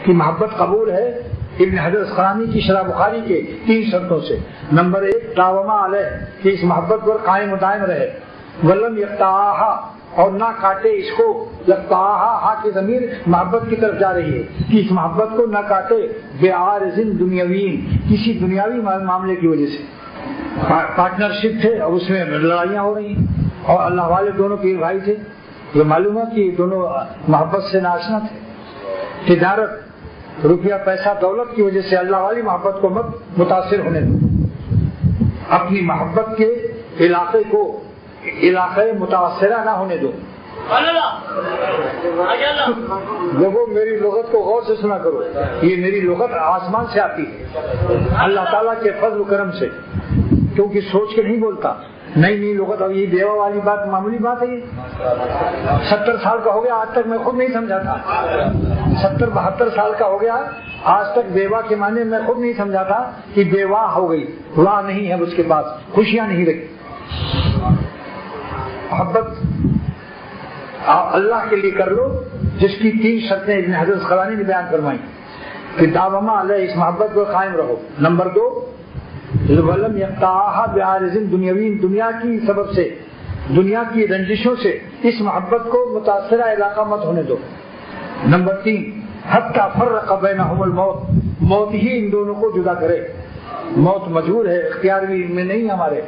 کہ محبت قبول ہے ابن حجر اسقلانی کی شرح بخاری کے 3 شرطوں سے. نمبر 1 داوما علیہ کہ اس محبت پر قائم و دائم رہے. ولم یقطعھا اور نہ کاٹے اس کو. یقطعھا ہا کی ضمیر محبت کی طرف جا رہی ہے کہ اس محبت کو نہ کاٹے بعارض دنیاوین کسی دنیاوی معاملے کی وجہ سے. پارٹنرشپ تھے اور اس میں لڑائیاں ہو رہی ہیں اور اللہ والے دونوں پیر بھائی تھے. یہ معلوم ہے کہ دونوں محبت سے ناشنا تھے. تجارت روپیہ پیسہ دولت کی وجہ سے اللہ والی محبت کو مت متاثر ہونے دو. اپنی محبت کے علاقے کو علاقے متاثرہ نہ ہونے دو. دیکھو میری لغت کو غور سے سنا کرو. یہ میری لغت آسمان سے آتی ہے اللہ تعالیٰ کے فضل و کرم سے, کیونکہ سوچ کے نہیں بولتا. نئی لغت. اب یہ بیوہ والی بات معمولی بات ہے. 70 سال کا ہو گیا آج تک میں خود نہیں سمجھا تھا. 70-72 سال کا ہو گیا آج تک بیوہ کے معنی میں خود نہیں سمجھا تھا کہ بیوہ ہو گئی. واہ نہیں ہے اس کے پاس, خوشیاں نہیں رہی. محبت اللہ کے لیے کر لو جس کی 3 شرطیں ابن حجر اسقلانی نے بیان فرمائی کہ داوما علیہ اس محبت پر قائم رہو. نمبر 2 ولم یقطعھا بعارض دنیاوین دنیا کی سبب سے دنیا کی رنجشوں سے اس محبت کو متاثرہ علاقہ مت ہونے دو. نمبر 3 حتی فرق بینہم الموت موت ہی ان دونوں کو جدا کرے. موت مجبور ہے, اختیار بھی میں نہیں ہمارے.